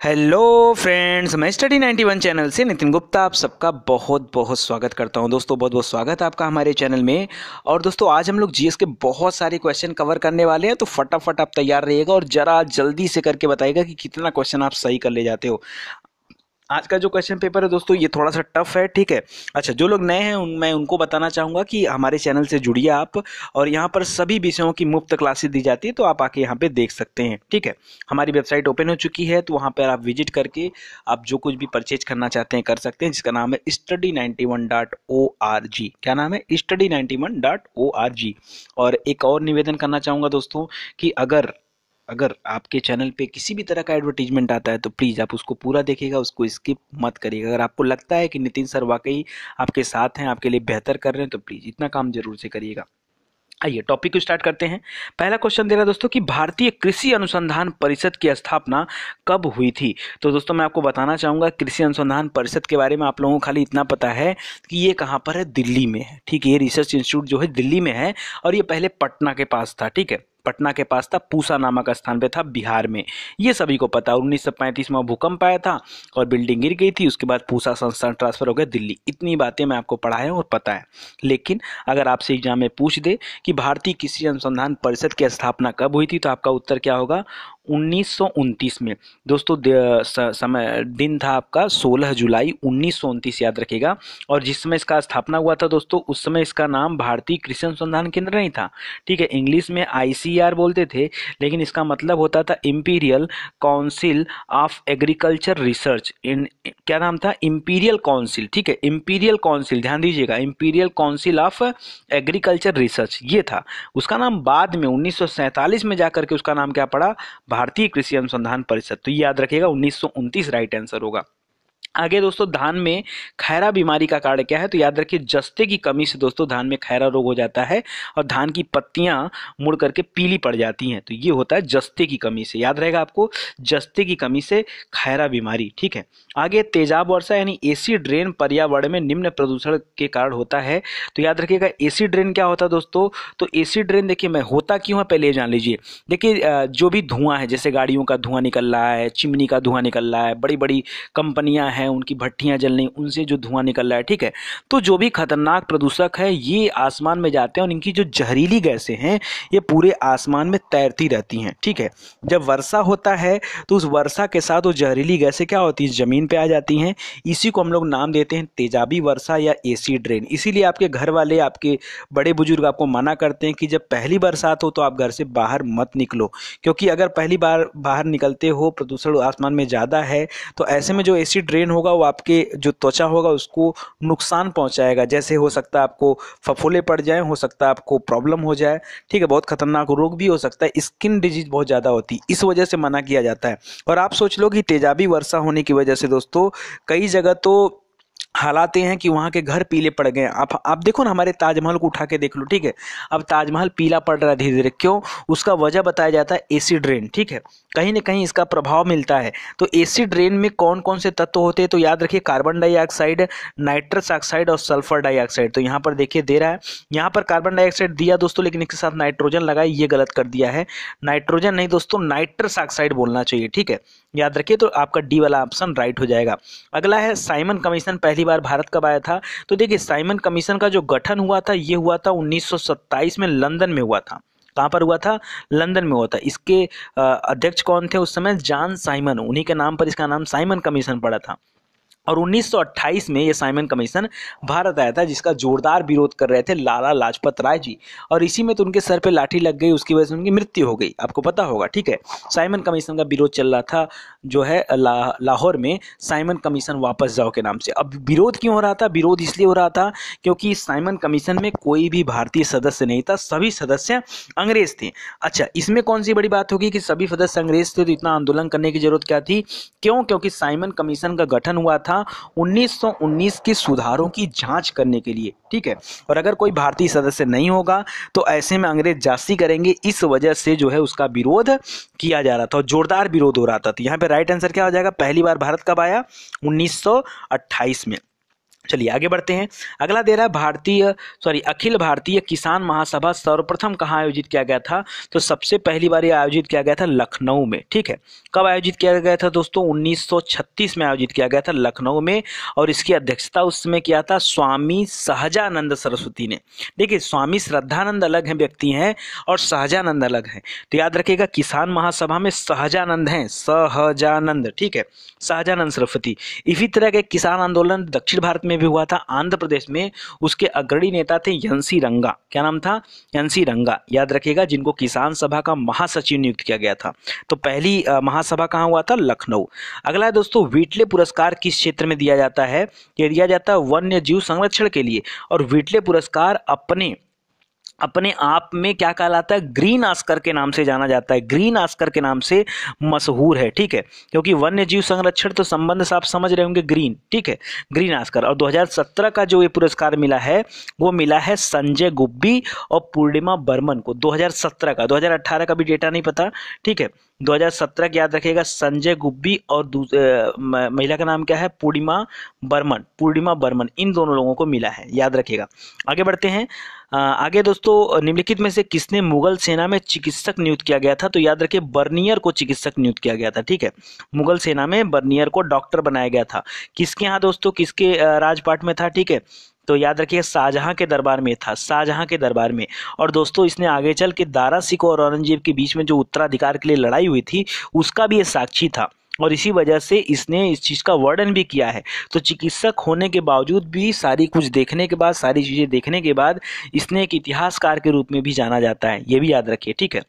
Hello friends, मैं study 91 channel से नितिन गुप्ता आप सबका बहुत बहुत स्वागत करता हूं। दोस्तों बहुत बहुत स्वागत है आपका हमारे चैनल में। और दोस्तों आज हम लोग जीएस के बहुत सारे क्वेश्चन कवर करने वाले हैं, तो फटाफट आप तैयार रहिएगा और जरा जल्दी से करके बताइएगा कि कितना क्वेश्चन आप सही कर ले जाते हो। आज का जो क्वेश्चन पेपर है दोस्तों ये थोड़ा सा टफ है, ठीक है। अच्छा, जो लोग नए हैं मैं उनको बताना चाहूँगा कि हमारे चैनल से जुड़िए आप, और यहाँ पर सभी विषयों की मुफ्त क्लासेस दी जाती है, तो आप आके यहाँ पे देख सकते हैं, ठीक है। हमारी वेबसाइट ओपन हो चुकी है, तो वहाँ पर आप विजिट करके आप जो कुछ भी परचेज करना चाहते हैं कर सकते हैं, जिसका नाम है study91.org। क्या नाम है? study91.org। और एक और निवेदन करना चाहूँगा दोस्तों कि अगर अगर आपके चैनल पे किसी भी तरह का एडवर्टीजमेंट आता है तो प्लीज़ आप उसको पूरा देखिएगा, उसको स्किप मत करिएगा। अगर आपको लगता है कि नितिन सर वाकई आपके साथ हैं, आपके लिए बेहतर कर रहे हैं, तो प्लीज़ इतना काम जरूर से करिएगा। आइए टॉपिक को स्टार्ट करते हैं। पहला क्वेश्चन दे रहा है दोस्तों कि भारतीय कृषि अनुसंधान परिषद की स्थापना कब हुई थी। तो दोस्तों मैं आपको बताना चाहूँगा कृषि अनुसंधान परिषद के बारे में आप लोगों को खाली इतना पता है कि ये कहाँ पर है, दिल्ली में है, ठीक है। ये रिसर्च इंस्टीट्यूट जो है दिल्ली में है, और ये पहले पटना के पास था, ठीक है। पटना के पास था, पूसा नामक स्थान पे था बिहार में, ये सभी को पता। 1935 में भूकंप आया था और बिल्डिंग गिर गई थी, उसके बाद पूसा संस्थान ट्रांसफर हो गया दिल्ली। इतनी बातें मैं आपको पढ़ाया हूँ और पता है। लेकिन अगर आपसे एग्जाम में पूछ दे कि भारतीय कृषि अनुसंधान परिषद की स्थापना कब हुई थी, तो आपका उत्तर क्या होगा? 1929 में। दोस्तों समय दिन था आपका 16 जुलाई 1929, याद रखिएगा। और जिस समय इसका स्थापना हुआ था दोस्तों, उस समय इसका नाम भारतीय कृषि अनुसंधान केंद्र नहीं था, ठीक है। इंग्लिश में आईसीआर बोलते थे, लेकिन इसका मतलब होता था imperial council of agriculture research. इन क्या नाम था? इंपीरियल काउंसिल, ठीक है। इंपीरियल काउंसिल, ध्यान दीजिएगा, imperial council of agriculture research ये था उसका नाम। बाद में 1947 में जाकर के उसका नाम क्या पड़ा? भारतीय कृषि अनुसंधान परिषद। तो ये याद रखिएगा, 1929 राइट आंसर होगा। आगे दोस्तों, धान में खैरा बीमारी का कारण क्या है? तो याद रखिए जस्ते की कमी से दोस्तों धान में खैरा रोग हो जाता है और धान की पत्तियां मुड़ करके पीली पड़ जाती हैं, तो ये होता है जस्ते की कमी से। याद रहेगा आपको, जस्ते की कमी से खैरा बीमारी, ठीक है। आगे तेजाब वर्षा यानी एसिड रेन पर्यावरण में निम्न प्रदूषण के कारण होता है। तो याद रखिएगा एसिड रेन क्या होता है दोस्तों? तो एसिड रेन देखिए मैं होता क्यों है पहले ये जान लीजिए। देखिए जो भी धुआं है, जैसे गाड़ियों का धुआं निकल रहा है, चिमनी का धुआं निकल रहा है, बड़ी बड़ी कंपनियां हैं उनकी भट्टियां जल रही, उनसे जो धुआं निकल रहा है, ठीक है। तो जो भी खतरनाक प्रदूषक है ये आसमान में जाते हैं और इनकी जो जहरीली गैसें हैं ये पूरे आसमान में तैरती रहती हैं, ठीक है। जब वर्षा होता है तो उस वर्षा के साथ वो जहरीली गैसें क्या होती हैं? जमीन पे आ जाती हैं। इसी को हम लोग नाम देते हैं तेजाबी वर्षा या एसिड रेन। इसीलिए आपके घर वाले, आपके बड़े बुजुर्ग आपको मना करते हैं कि जब पहली बरसात हो तो आप घर से बाहर मत निकलो, क्योंकि अगर पहली बार बाहर निकलते हो, प्रदूषण आसमान में ज़्यादा है, तो ऐसे में जो एसिड रेन होगा वो आपके जो त्वचा होगा उसको नुकसान पहुंचाएगा। जैसे हो सकता है आपको फफोले पड़ जाएं, हो सकता है आपको प्रॉब्लम हो जाए, ठीक है। बहुत खतरनाक रोग भी हो सकता है, स्किन डिजीज बहुत ज़्यादा होती है, इस वजह से मना किया जाता है। और आप सोच लो कि तेजाबी वर्षा होने की वजह से दोस्तों कई जगह तो हालात ये हैं कि वहाँ के घर पीले पड़ गए। आप देखो ना, हमारे ताजमहल को उठा के देख लो, ठीक है। अब ताजमहल पीला पड़ रहा है धीरे धीरे, क्यों? उसका वजह बताया जाता है एसिड रेन, ठीक है। कहीं ना कहीं इसका प्रभाव मिलता है। तो एसिड रेन में कौन कौन से तत्व होते हैं? तो याद रखिए कार्बन डाइऑक्साइड, नाइट्रस ऑक्साइड और सल्फर डाइऑक्साइड। तो यहाँ पर देखिए दे रहा है, यहाँ पर कार्बन डाइऑक्साइड दिया दोस्तों, लेकिन इसके साथ नाइट्रोजन लगाए, ये गलत कर दिया है। नाइट्रोजन नहीं दोस्तों, नाइट्रस ऑक्साइड बोलना चाहिए, ठीक है। याद रखिए, तो आपका डी वाला ऑप्शन राइट हो जाएगा। अगला है साइमन कमीशन पहली बार भारत कब आया था? तो देखिए साइमन कमीशन का जो गठन हुआ था ये हुआ था 1927 में, लंदन में हुआ था। कहाँ पर हुआ था? लंदन में हुआ था। इसके अध्यक्ष कौन थे उस समय? जॉन साइमन, उन्हीं के नाम पर इसका नाम साइमन कमीशन पड़ा था। और 1928 में ये साइमन कमीशन भारत आया था, जिसका जोरदार विरोध कर रहे थे लाला लाजपत राय जी, और इसी में तो उनके सर पे लाठी लग गई, उसकी वजह से उनकी मृत्यु हो गई, आपको पता होगा, ठीक है। साइमन कमीशन का विरोध चल रहा था जो है लाहौर में, साइमन कमीशन वापस जाओ के नाम से। अब विरोध क्यों हो रहा था? विरोध इसलिए हो रहा था क्योंकि साइमन कमीशन में कोई भी भारतीय सदस्य नहीं था, सभी सदस्य अंग्रेज थे। अच्छा, इसमें कौन सी बड़ी बात होगी कि सभी सदस्य अंग्रेज थे, तो इतना आंदोलन करने की जरूरत क्या थी? क्यों? क्योंकि साइमन कमीशन का गठन हुआ था 1919 के सुधारों की जांच करने के लिए, ठीक है। और अगर कोई भारतीय सदस्य नहीं होगा तो ऐसे में अंग्रेज जासूसी करेंगे, इस वजह से जो है उसका विरोध किया जा रहा था और जोरदार विरोध हो रहा था। तो यहाँ पे राइट आंसर क्या हो जाएगा? पहली बार भारत कब आया? 1928 में। चलिए आगे बढ़ते हैं। अगला दे रहा है अखिल भारतीय किसान महासभा सर्वप्रथम कहाँ आयोजित किया गया था? तो सबसे पहली बार ये आयोजित किया गया था लखनऊ में। ठीक है, कब आयोजित किया गया था दोस्तों? 1936 में आयोजित किया गया था लखनऊ में, और इसकी अध्यक्षता उस समय किया था स्वामी सहजानंद सरस्वती ने। देखिए, स्वामी श्रद्धानंद अलग हैं, व्यक्ति हैं, और सहजानंद अलग हैं। तो याद रखिएगा, किसान महासभा में सहजानंद हैं, सहजानंद। ठीक है, सहजानंद सरस्वती। इसी तरह के किसान आंदोलन दक्षिण भारत में भी हुआ था, आंध्र प्रदेश में। उसके अग्रणी नेता थे एन.सी. रंगा। क्या नाम था? एन.सी. रंगा, याद रखिएगा, जिनको किसान सभा का महासचिव नियुक्त किया गया था। तो पहली महासभा कहाँ हुआ था? लखनऊ। अगला है दोस्तों, व्हीटले पुरस्कार किस क्षेत्र में दिया जाता है? ये दिया जाता है वन्य जीव संरक्षण के लिए। और व्हीटले पुरस्कार अपने आप में क्या कहलाता है? ग्रीन ऑस्कर के नाम से जाना जाता है, ग्रीन ऑस्कर के नाम से मशहूर है। ठीक है, क्योंकि वन्य जीव संरक्षण तो संबंध से आप समझ रहे होंगे, ग्रीन। ठीक है, ग्रीन ऑस्कर। और 2017 का जो ये पुरस्कार मिला है, वो मिला है संजय गुब्बी और पूर्णिमा बर्मन को। 2017 का, 2018 का भी डेटा नहीं पता। ठीक है, 2017 की याद रखिएगा, संजय गुब्बी और महिला का नाम क्या है? पूर्णिमा बर्मन। इन दोनों लोगों को मिला है, याद रखिएगा। आगे बढ़ते हैं। आगे दोस्तों, निम्नलिखित में से किसने मुगल सेना में चिकित्सक नियुक्त किया गया था? तो याद रखिए, बर्नियर को चिकित्सक नियुक्त किया गया था। ठीक है, मुगल सेना में बर्नियर को डॉक्टर बनाया गया था। किसके यहाँ दोस्तों? किसके राजपाट में था? ठीक है, तो याद रखिए, शाहजहां के दरबार में था, शाहजहां के दरबार में। और दोस्तों, इसने आगे चल के दारा सिकोह और औरंगजेब के बीच में जो उत्तराधिकार के लिए लड़ाई हुई थी, उसका भी ये साक्षी था, और इसी वजह से इसने इस चीज़ का वर्णन भी किया है। तो चिकित्सक होने के बावजूद भी, सारी चीज़ें देखने के बाद इसने एक इतिहासकार के रूप में भी जाना जाता है, ये भी याद रखिए। ठीक है,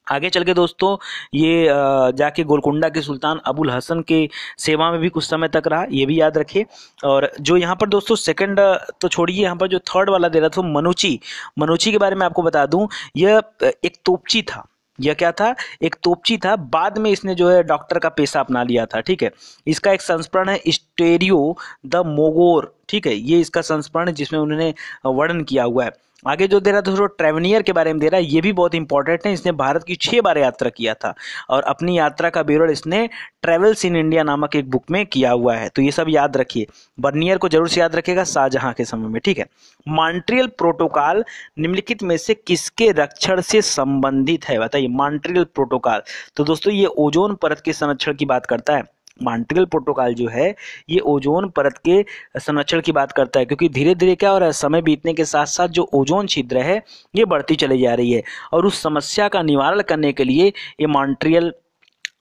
आगे चल के दोस्तों, ये जाके गोलकुंडा के सुल्तान अबुल हसन के सेवा में भी कुछ समय तक रहा, ये भी याद रखिए। और जो यहाँ पर दोस्तों सेकंड तो छोड़िए, यहाँ पर जो थर्ड वाला दे रहा था मनुची के बारे में आपको बता दूं, यह एक तोपची था। यह क्या था? एक तोपची था। बाद में इसने जो है डॉक्टर का पेशा अपना लिया था। ठीक है, इसका एक संस्करण है स्टेरियो द मोगोर। ठीक है, ये इसका संस्करण है जिसमें उन्होंने वर्णन किया हुआ है। आगे जो दे रहा था, ट्रेवनियर के बारे में दे रहा है, ये भी बहुत इंपॉर्टेंट है। इसने भारत की 6 बार यात्रा किया था, और अपनी यात्रा का विवरण इसने ट्रेवल्स इन इंडिया नामक एक बुक में किया हुआ है। तो ये सब याद रखिए। बर्नियर को जरूर से याद रखिएगा, शाहजहां के समय में। ठीक है, मॉन्ट्रियल प्रोटोकॉल निम्नलिखित में से किसके रक्षण से संबंधित है? बताइए, मॉन्ट्रियल प्रोटोकॉल। तो दोस्तों, ये ओजोन परत के संरक्षण की बात करता है। मॉन्ट्रियल प्रोटोकॉल जो है, ये ओजोन परत के संरक्षण की बात करता है, क्योंकि धीरे धीरे क्या हो रहा है, समय बीतने के साथ साथ जो ओजोन छिद्र है, ये बढ़ती चली जा रही है, और उस समस्या का निवारण करने के लिए ये मॉन्ट्रियल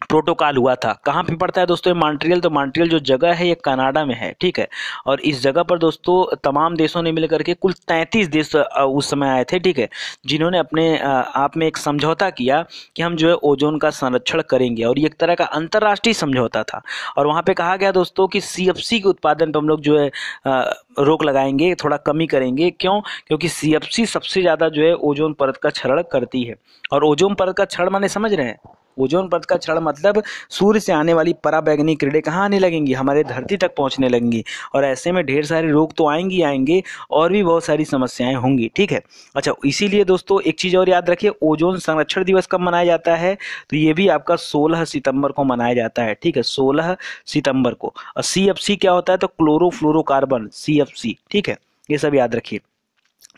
प्रोटोकॉल हुआ था। कहाँ पे पड़ता है दोस्तों ये मॉन्ट्रियल? तो मॉन्ट्रियल जो जगह है, ये कनाडा में है। ठीक है, और इस जगह पर दोस्तों तमाम देशों ने मिलकर के कुल 33 देश उस समय आए थे। ठीक है, जिन्होंने अपने आप में एक समझौता किया कि हम जो है ओजोन का संरक्षण करेंगे, और ये एक तरह का अंतर्राष्ट्रीय समझौता था। और वहाँ पे कहा गया दोस्तों कि CFC के उत्पादन पर हम लोग जो है रोक लगाएंगे, थोड़ा कमी करेंगे। क्यों? क्योंकि CFC सबसे ज़्यादा जो है ओजोन परत का क्षरण करती है। और ओजोन परत का क्षरण माने समझ रहे हैं? ओजोन परत का क्षरण मतलब सूर्य से आने वाली पराबैंगनी किरणें कहाँ आने लगेंगी? हमारे धरती तक पहुँचने लगेंगी, और ऐसे में ढेर सारे रोग तो आएंगे, और भी बहुत सारी समस्याएं होंगी। ठीक है, अच्छा, इसीलिए दोस्तों एक चीज़ और याद रखिए, ओजोन संरक्षण दिवस कब मनाया जाता है? तो ये भी आपका 16 सितंबर को मनाया जाता है। ठीक है, 16 सितंबर को। और CFC क्या होता है? तो क्लोरोफ्लोरोकार्बन, CFC। ठीक है, ये सब याद रखिए।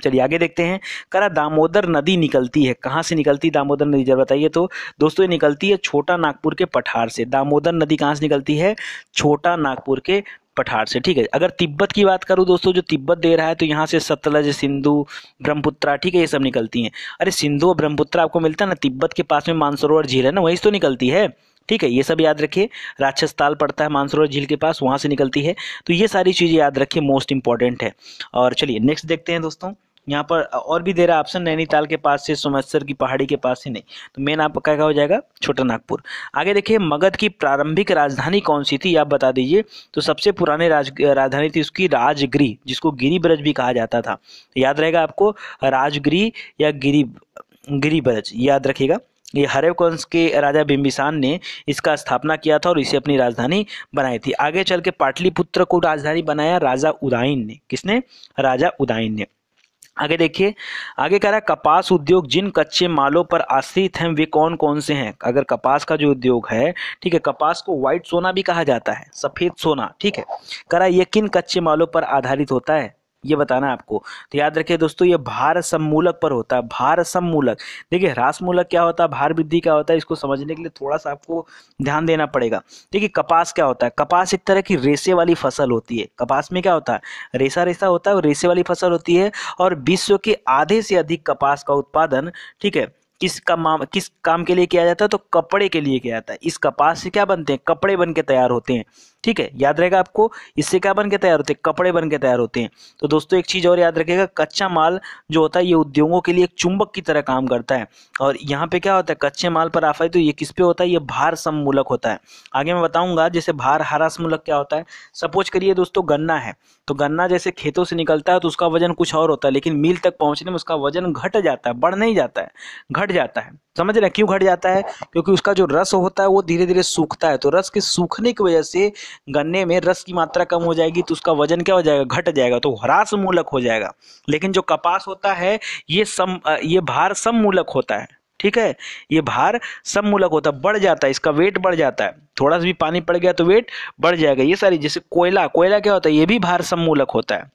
चलिए आगे देखते हैं। करा दामोदर नदी निकलती है, कहाँ से निकलती है दामोदर नदी, जरा बताइए। तो दोस्तों, ये निकलती है छोटा नागपुर के पठार से। दामोदर नदी कहाँ से निकलती है? छोटा नागपुर के पठार से। ठीक है, अगर तिब्बत की बात करूँ दोस्तों, जो तिब्बत दे रहा है, तो यहाँ से सतलज, सिंधु, ब्रह्मपुत्रा, ठीक है, ये सब निकलती हैं। अरे सिंधु और ब्रह्मपुत्रा आपको मिलता है ना, तिब्बत के पास में मानसरोवर झील है ना, वहीं से तो निकलती है। ठीक है, ये सब याद रखिए। राक्षस ताल पड़ता है मानसरोवर झील के पास, वहां से निकलती है। तो ये सारी चीजें याद रखिए, मोस्ट इंपॉर्टेंट है। और चलिए नेक्स्ट देखते हैं दोस्तों। यहाँ पर और भी दे रहा है ऑप्शन, नैनीताल के पास से, सोमेश्वर की पहाड़ी के पास से नहीं, तो मेन आपका क्या हो जाएगा? छोटा नागपुर। आगे देखिए, मगध की प्रारंभिक राजधानी कौन सी थी, आप बता दीजिए। तो सबसे पुरानी राजधानी थी उसकी राजगिरी, जिसको गिरिब्रज भी कहा जाता था। तो याद रहेगा आपको, राजगिरी या गिरिब्रज, याद रखिएगा। ये हर्यक वंश के राजा बिंबिसार ने इसका स्थापना किया था और इसे अपनी राजधानी बनाई थी। आगे चल के पाटलिपुत्र को राजधानी बनाया राजा उदयन ने। किसने? राजा उदयन ने। आगे देखिए, आगे कह रहा है कपास उद्योग जिन कच्चे मालों पर आश्रित हैं वे कौन कौन से हैं। अगर कपास का जो उद्योग है, ठीक है, कपास को व्हाइट सोना भी कहा जाता है, सफेद सोना, ठीक है, कह रहा है ये किन कच्चे मालों पर आधारित होता है, ये बताना है आपको। तो याद रखिए दोस्तों, ये भार सममूलक पर होता है, भार सममूलक। देखिए ह्रास मूलक क्या होता है, भार वृद्धि क्या होता है, इसको समझने के लिए थोड़ा सा आपको ध्यान देना पड़ेगा। देखिए कपास क्या होता है, कपास एक तरह की रेशे वाली फसल होती है। कपास में क्या होता है, रेशा रेशा होता है और रेशे वाली फसल होती है। और विश्व के आधे से अधिक कपास का उत्पादन, ठीक है, किस काम के लिए किया जाता है, तो कपड़े के लिए किया जाता है। इस कपास से क्या बनते हैं, कपड़े बन के तैयार होते हैं, ठीक है, याद रहेगा आपको, इससे क्या बन के तैयार होते हैं, कपड़े बन के तैयार होते हैं। तो दोस्तों एक चीज और याद रखिएगा, कच्चा माल जो होता है ये उद्योगों के लिए एक चुंबक की तरह काम करता है। और यहाँ पे क्या होता है, कच्चे माल पर आफाई, तो ये किस पे होता है, ये भार सममूलक होता है। आगे मैं बताऊंगा जैसे भार ह्रास मूलक क्या होता है। सपोज करिए दोस्तों गन्ना है, तो गन्ना जैसे खेतों से निकलता है तो उसका वजन कुछ और होता है, लेकिन मिल तक पहुंचने में उसका वजन घट जाता है, बढ़ नहीं जाता है, घट जाता है। समझ रहे हैं क्यों घट जाता है, क्योंकि उसका जो रस होता है वो धीरे धीरे सूखता है, तो रस के सूखने की वजह से गन्ने में रस की मात्रा कम हो जाएगी, तो उसका वजन क्या हो जाएगा, घट जाएगा, तो ह्रास मूलक हो जाएगा। लेकिन जो कपास होता है ये भार सममूलक होता है, ठीक है, ये भार सममूलक होता है, बढ़ जाता है, इसका वेट बढ़ जाता है, थोड़ा सा भी पानी पड़ गया तो वेट बढ़ जाएगा। ये सारी, जैसे कोयला, कोयला क्या होता है, ये भी भार सममूलक होता है,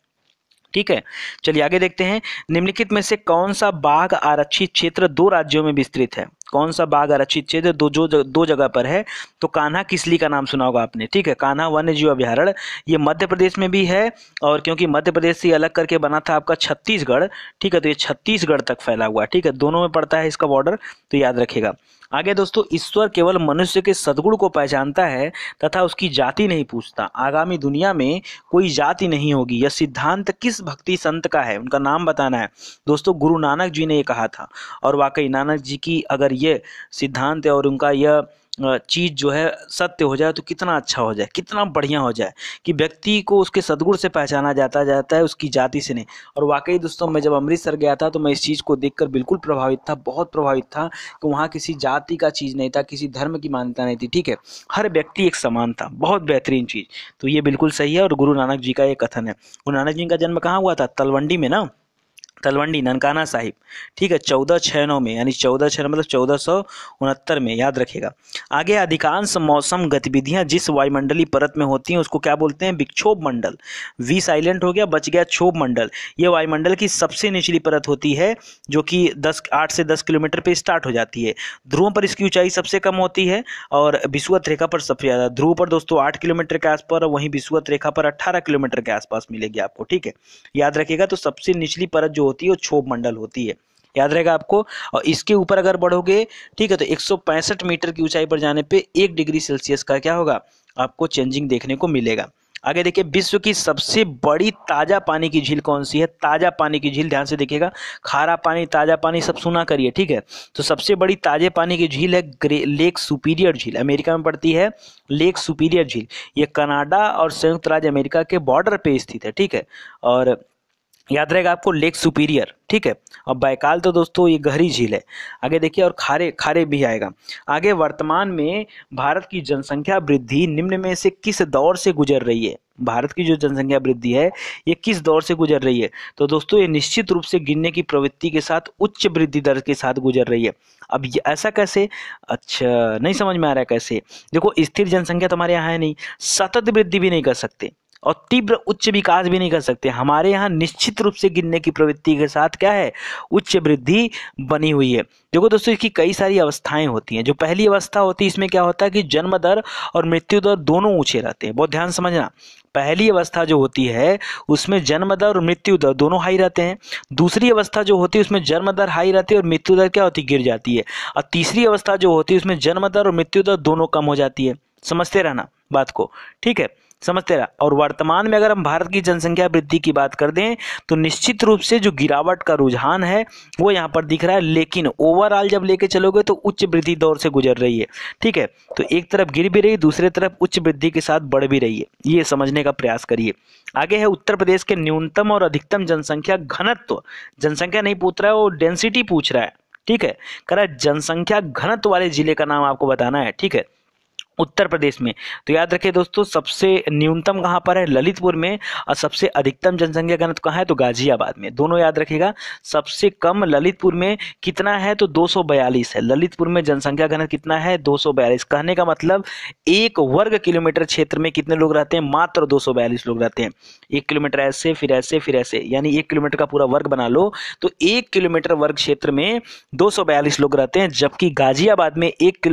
ठीक है। चलिए आगे देखते हैं, निम्नलिखित में से कौन सा बाघ आरक्षित क्षेत्र दो राज्यों में विस्तृत है। कौन सा बाघ आरक्षित क्षेत्र दो जगह पर है, तो कान्हा किसली का नाम सुना होगा आपने, ठीक है, कान्हा वन्य जीव अभयारण्य, ये मध्य प्रदेश में भी है, और क्योंकि मध्य प्रदेश से अलग करके बना था आपका छत्तीसगढ़, ठीक है, तो ये छत्तीसगढ़ तक फैला हुआ है, ठीक है, दोनों में पड़ता है इसका बॉर्डर, तो याद रखिएगा। आगे दोस्तों, ईश्वर केवल मनुष्य के सद्गुण को पहचानता है तथा उसकी जाति नहीं पूछता। आगामी दुनिया में कोई जाति नहीं होगी, यह सिद्धांत किस भक्ति संत का है, उनका नाम बताना है। दोस्तों गुरु नानक जी ने ये कहा था, और वाकई नानक जी की अगर ये सिद्धांत है और उनका यह चीज जो है सत्य हो जाए तो कितना अच्छा हो जाए, कितना बढ़िया हो जाए, कि व्यक्ति को उसके सद्गुण से पहचाना जाता है, उसकी जाति से नहीं। और वाकई दोस्तों मैं जब अमृतसर गया था तो मैं इस चीज़ को देखकर बिल्कुल प्रभावित था, बहुत प्रभावित था, कि वहाँ किसी जाति का चीज़ नहीं था, किसी धर्म की मान्यता नहीं थी, ठीक है, हर व्यक्ति एक समान था, बहुत बेहतरीन चीज़। तो ये बिल्कुल सही है और गुरु नानक जी का ये कथन है। गुरु नानक जी का जन्म कहाँ हुआ था, तलवंडी में ना, तलवंडी ननकाना साहिब, ठीक है, 1469 में, यानी 1469 मतलब 1469 में, याद रखिएगा। आगे, अधिकांश मौसम गतिविधियां जिस वायुमंडलीय परत में होती हैं उसको क्या बोलते हैं, विक्षोभ मंडल। वी साइलेंट हो गया, बच गया क्षोभ मंडल। ये वायुमंडल की सबसे निचली परत होती है, जो कि 8 से 10 किलोमीटर पे स्टार्ट हो जाती है। ध्रुवों पर इसकी ऊंचाई सबसे कम होती है और विषुवत रेखा पर सबसे ज्यादा। ध्रुव पर दोस्तों 8 किलोमीटर के आसपास, वहीं विषुवत रेखा पर 18 किलोमीटर के आसपास मिलेगी आपको, ठीक है, याद रखिएगा। तो सबसे निचली परत जो होती है वो क्षोभ मंडल होती है, याद रहेगा आपको। और इसके ऊपर अगर बढ़ोगे, ठीक है, तो 165 मीटर की ऊंचाई पर जाने पे 1 डिग्री सेल्सियस का क्या होगा, आपको चेंजिंग देखने को मिलेगा। आगे देखिए, विश्व की सबसे बड़ी ताजा पानी की झील कौन सी है, ताजा पानी की झील, ध्यान से देखिएगा, खारा पानी, ताजा पानी सब सुना करिए, ठीक है। तो सबसे बड़ी ताजे पानी की झील है लेक सुपीरियर झील, अमेरिका में पड़ती है लेक सुपीरियर झील। ये कनाडा और संयुक्त राज्य अमेरिका के बॉर्डर पे स्थित है, ठीक है, और याद रहेगा आपको लेक सुपीरियर, ठीक है। और बैकाल तो दोस्तों ये गहरी झील है। आगे देखिए, और खारे खारे भी आएगा। आगे, वर्तमान में भारत की जनसंख्या वृद्धि निम्न में से किस दौर से गुजर रही है। भारत की जो जनसंख्या वृद्धि है ये किस दौर से गुजर रही है, तो दोस्तों ये निश्चित रूप से गिरने की प्रवृत्ति के साथ उच्च वृद्धि दर के साथ गुजर रही है। अब ये ऐसा कैसे, अच्छा नहीं समझ में आ रहा है कैसे। देखो स्थिर जनसंख्या तो हमारे यहाँ है नहीं, सतत वृद्धि भी नहीं कर सकते और तीव्र उच्च विकास भी नहीं कर सकते। हमारे यहाँ निश्चित रूप से गिरने की प्रवृत्ति के साथ क्या है, उच्च वृद्धि बनी हुई है। देखो दोस्तों इसकी कई सारी अवस्थाएं होती हैं। जो पहली अवस्था होती है इसमें क्या होता है कि जन्म दर और मृत्यु दर दोनों ऊंचे रहते हैं, बहुत ध्यान समझना। पहली अवस्था जो होती है उसमें जन्म दर और मृत्यु दर दोनों हाई रहते हैं। दूसरी अवस्था जो होती है उसमें जन्म दर हाई रहती है और मृत्यु दर क्या होती है, गिर जाती है। और तीसरी अवस्था जो होती है उसमें जन्म दर और मृत्यु दर दोनों कम हो जाती है। समझते रहना बात को, ठीक है, समझते रहा। और वर्तमान में अगर हम भारत की जनसंख्या वृद्धि की बात कर दें तो निश्चित रूप से जो गिरावट का रुझान है वो यहाँ पर दिख रहा है, लेकिन ओवरऑल जब लेके चलोगे तो उच्च वृद्धि दौर से गुजर रही है, ठीक है। तो एक तरफ गिर भी रही है, दूसरी तरफ उच्च वृद्धि के साथ बढ़ भी रही है, ये समझने का प्रयास करिए। आगे है उत्तर प्रदेश के न्यूनतम और अधिकतम जनसंख्या घनत्व। जनसंख्या नहीं पूछ रहा है, वो डेंसिटी पूछ रहा है, ठीक है, कह रहा है जनसंख्या घनत्व वाले जिले का नाम आपको बताना है, ठीक है। उत्तर प्रदेश में। तो याद रखिए दोस्तों, सबसे न्यूनतम कहाँ पर है? ललितपुर में। और सबसे अधिकतम जनसंख्या घनत्व कहाँ है? तो गाजियाबाद में। दोनों याद रखिएगा। सबसे कम ललितपुर में कितना है? तो 242 है। ललितपुर में जनसंख्या घनत्व कितना है? 242। कहने का मतलब 1 वर्ग किलोमीटर क्षेत्र में कितने लोग रहते हैं? मात्र 242 लोग रहते हैं। 1 किलोमीटर ऐसे, फिर ऐसे, फिर ऐसे, यानी 1 किलोमीटर का पूरा वर्ग बना लो तो 1 किलोमीटर वर्ग क्षेत्र में 242 लोग रहते हैं। जबकि गाजियाबाद में 1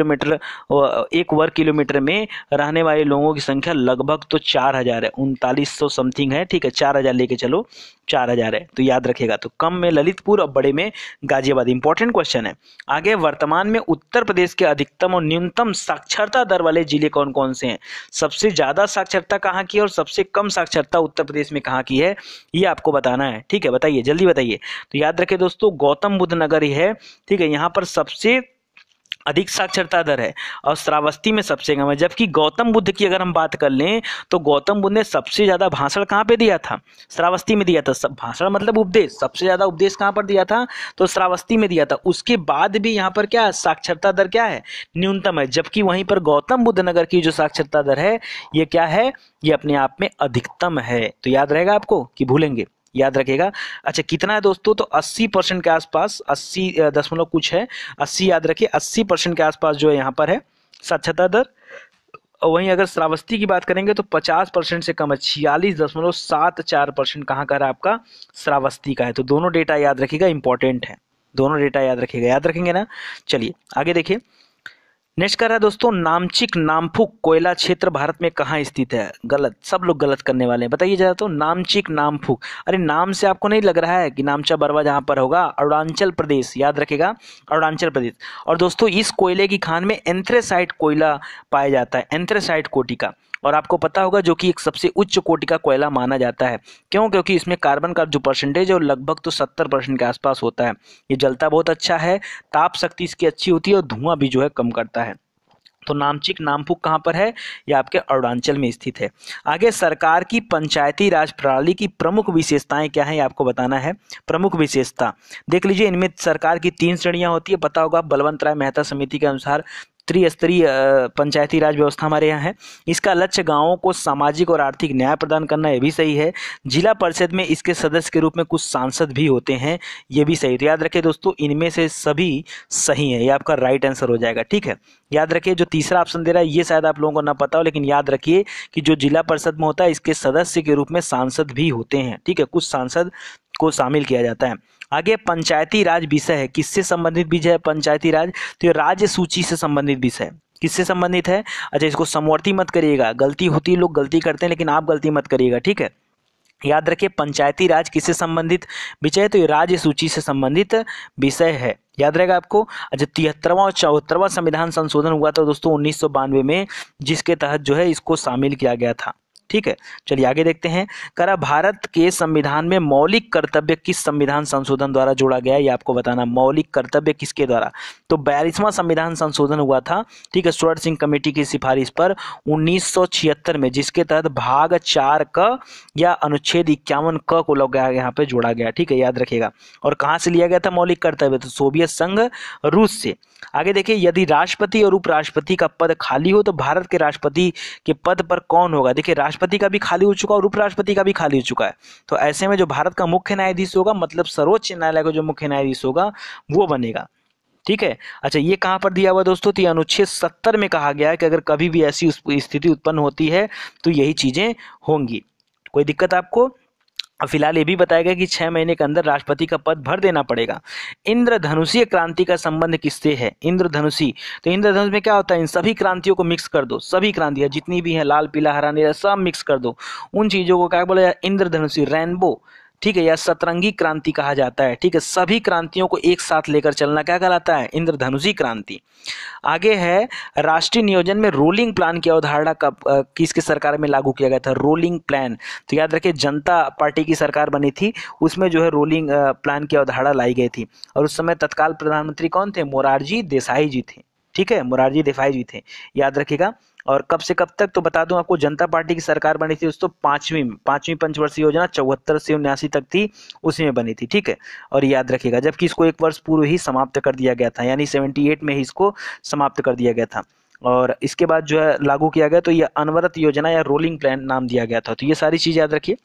वर्ग किलोमीटर में रहने वाले लोगों की संख्या लगभग तो 4000 है, 3900 समथिंग है। ठीक है, 4000 लेके चलो, 4000 है। तो याद रखिएगा, तो कम में ललितपुर और बड़े में गाजियाबाद। इंपॉर्टेंट क्वेश्चन है। आगे, वर्तमान में उत्तर प्रदेश के अधिकतम और न्यूनतम साक्षरता दर वाले जिले कौन कौन से हैं? सबसे ज्यादा साक्षरता कहाँ की है और सबसे कम साक्षरता उत्तर प्रदेश में कहाँ की है, ये आपको बताना है। ठीक है, बताइए, जल्दी बताइए। तो याद रखिए दोस्तों, गौतम बुद्ध नगर ही है। ठीक है, यहाँ पर सबसे अधिक साक्षरता दर है और श्रावस्ती में सबसे कम है। जबकि गौतम बुद्ध की अगर हम बात कर लें तो गौतम बुद्ध ने सबसे ज्यादा भाषण कहाँ पे दिया था? श्रावस्ती में दिया था। सब भाषण मतलब उपदेश, सबसे ज्यादा उपदेश कहाँ पर दिया था? तो श्रावस्ती में दिया था। उसके बाद भी यहाँ पर क्या साक्षरता दर क्या है? न्यूनतम है। जबकि वहीं पर गौतम बुद्ध नगर की जो साक्षरता दर है ये क्या है? ये अपने आप में अधिकतम है। तो याद रहेगा आपको कि भूलेंगे? याद रखिएगा। अच्छा, कितना है दोस्तों? तो 80% के आसपास, 80 दशमलव कुछ है, 80 याद रखिए, 80% के आसपास जो है यहाँ पर है साक्षरता दर। और वहीं अगर श्रावस्ती की बात करेंगे तो 50% से कम है, 46.74% कहाँ का है आपका? श्रावस्ती का है। तो दोनों डेटा याद रखिएगा, इंपॉर्टेंट है। दोनों डेटा याद रखिएगा, याद रखेंगे ना? चलिए आगे देखिए। नेक्स्ट कर रहा है दोस्तों, नामचिक नामफुक कोयला क्षेत्र भारत में कहाँ स्थित है? गलत, सब लोग गलत करने वाले हैं। बताइए जरा, तो नामचिक नामफुक, अरे नाम से आपको नहीं लग रहा है कि नामचा बरवा जहाँ पर होगा? अरुणाचल प्रदेश, याद रखेगा, अरुणाचल प्रदेश। और दोस्तों, इस कोयले की खान में एंथ्रेसाइट कोयला पाया जाता है, एंथ्रेसाइट कोटि का। और आपको पता होगा जो कि एक सबसे उच्च कोटि का कोयला माना जाता है। क्यों? क्योंकि इसमें कार्बन का जो परसेंटेज है वो लगभग तो 70% के आसपास होता है। ये जलता बहुत अच्छा है, ताप शक्ति इसकी अच्छी होती है और धुआं भी जो है कम करता है। तो नामचिक नामफुक कहाँ पर है? ये आपके अरुणाचल में स्थित है। आगे, सरकार की पंचायती राज प्रणाली की प्रमुख विशेषताएं क्या हैं, ये आपको बताना है। प्रमुख विशेषता देख लीजिए, इनमें सरकार की 3 श्रेणियां होती है, पता होगा, बलवंत राय मेहता समिति के अनुसार त्रिस्तरीय पंचायती राज व्यवस्था हमारे यहाँ है। इसका लक्ष्य गांवों को सामाजिक और आर्थिक न्याय प्रदान करना, ये भी सही है। जिला परिषद में इसके सदस्य के रूप में कुछ सांसद भी होते हैं, ये भी सही। तो याद रखिए दोस्तों, इनमें से सभी सही है, ये आपका राइट आंसर हो जाएगा। ठीक है, याद रखिए, जो तीसरा ऑप्शन दे रहा है ये शायद आप लोगों को ना पता हो, लेकिन याद रखिए कि जो जिला परिषद में होता है इसके सदस्य के रूप में सांसद भी होते हैं। ठीक है, कुछ सांसद को शामिल किया जाता है। आगे, पंचायती राज विषय है, किससे संबंधित विषय है पंचायती राज? तो ये राज्य सूची से संबंधित विषय है। किससे संबंधित है? अच्छा, इसको समवर्ती मत करिएगा, गलती होती है, लोग गलती करते हैं, लेकिन आप गलती मत करिएगा। ठीक है, याद रखिए, पंचायती राज किससे संबंधित विषय है? तो ये राज्य सूची से संबंधित विषय है, याद रहेगा आपको। अच्छा, 73वां और 74वां संविधान संशोधन हुआ था दोस्तों 1992 में, जिसके तहत जो है इसको शामिल किया गया था। ठीक है, चलिए आगे देखते हैं। करा, भारत के संविधान में मौलिक कर्तव्य किस संविधान संशोधन द्वारा जोड़ा गया है, ये आपको बताना। मौलिक कर्तव्य किसके द्वारा? तो 42वां संविधान संशोधन हुआ था, ठीक है, स्वर्ण सिंह कमेटी की सिफारिश पर 1976 में, जिसके तहत भाग 4 क या अनुच्छेद 51 क को लगाया यहाँ पे जोड़ा गया। ठीक है, याद रखिएगा। और कहाँ से लिया गया था मौलिक कर्तव्य? तो सोवियत संघ, रूस से। आगे देखिए, यदि राष्ट्रपति और उपराष्ट्रपति का पद खाली हो तो भारत के राष्ट्रपति के पद पर कौन होगा? देखिए, राष्ट्रपति का भी खाली हो चुका और उपराष्ट्रपति का भी खाली हो चुका है। तो ऐसे में जो भारत का मुख्य न्यायाधीश होगा, मतलब सर्वोच्च न्यायालय का जो मुख्य न्यायाधीश होगा वो बनेगा। ठीक है, अच्छा, ये कहाँ पर दिया हुआ दोस्तों? तो अनुच्छेद 70 में कहा गया है कि अगर कभी भी ऐसी स्थिति उत्पन्न होती है तो यही चीजें होंगी। कोई दिक्कत आपको? फिलहाल ये भी बताया गया कि 6 महीने के अंदर राष्ट्रपति का पद भर देना पड़ेगा। इंद्रधनुषीय क्रांति का संबंध किससे है? इंद्रधनुषी, तो इंद्रधनुष में क्या होता है? इन सभी क्रांतियों को मिक्स कर दो, सभी क्रांतियां जितनी भी हैं, लाल पीला हरा नीला, सब मिक्स कर दो। उन चीजों को क्या बोला जाए? इंद्रधनुषी, रेनबो, ठीक है, या सतरंगी क्रांति कहा जाता है। ठीक है, सभी क्रांतियों को एक साथ लेकर चलना क्या कहलाता है? इंद्रधनुषी क्रांति। आगे है, राष्ट्रीय नियोजन में रोलिंग प्लान की अवधारणा कब किसके सरकार में लागू किया गया था? रोलिंग प्लान, तो याद रखिए, जनता पार्टी की सरकार बनी थी, उसमें जो है रोलिंग प्लान की अवधारणा लाई गई थी। और उस समय तत्काल प्रधानमंत्री कौन थे? मोरारजी देसाई जी थे। ठीक है, मोरारजी देसाई जी थे, याद रखिएगा। और कब से कब तक तो बता दूं आपको, जनता पार्टी की सरकार बनी थी दोस्तों पांचवी पंचवर्षीय योजना 74 से 79 तक थी, उसी में बनी थी। ठीक है, और याद रखिएगा, जबकि इसको 1 वर्ष पूर्व ही समाप्त कर दिया गया था, यानी 78 में ही इसको समाप्त कर दिया गया था। और इसके बाद जो है लागू किया गया, तो ये अनवरत योजना या रोलिंग प्लान नाम दिया गया था। तो ये सारी चीज़ याद रखिए।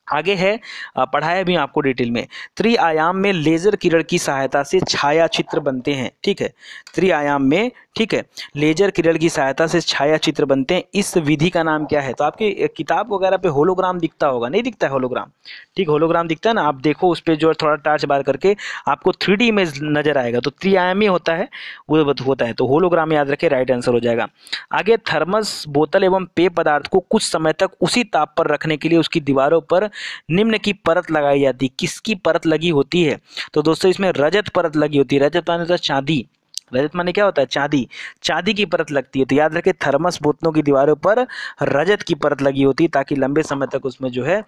आगे है, पढ़ाया भी आपको डिटेल में, त्रिआयाम में लेजर किरण की सहायता से छाया चित्र बनते हैं। ठीक है, त्रिआयाम में, ठीक है, लेजर किरण की सहायता से छाया चित्र बनते हैं। इस विधि का नाम क्या है? तो आपकी किताब वगैरह पे होलोग्राम दिखता होगा, नहीं दिखता है होलोग्राम? ठीक, होलोग्राम दिखता है ना, आप देखो उस पर जो है थोड़ा टार्च बार करके आपको 3D इमेज नजर आएगा, तो त्रिआयामी होता है वो होता है, तो होलोग्राम याद रखे, राइट आंसर हो जाएगा। आगे, थर्मस बोतल एवं पेय पदार्थ को कुछ समय तक उसी ताप पर रखने के लिए उसकी दीवारों पर निम्न की परत लगाई जाती है। किसकी परत लगी होती है? तो दोस्तों इसमें रजत परत लगी होती है। रजत माने होता है चांदी, रजत माने क्या होता है? चांदी, चांदी की परत लगती है। तो याद रखें, थर्मस बोतलों की दीवारों पर रजत की परत लगी होती है, ताकि लंबे समय तक उसमें जो है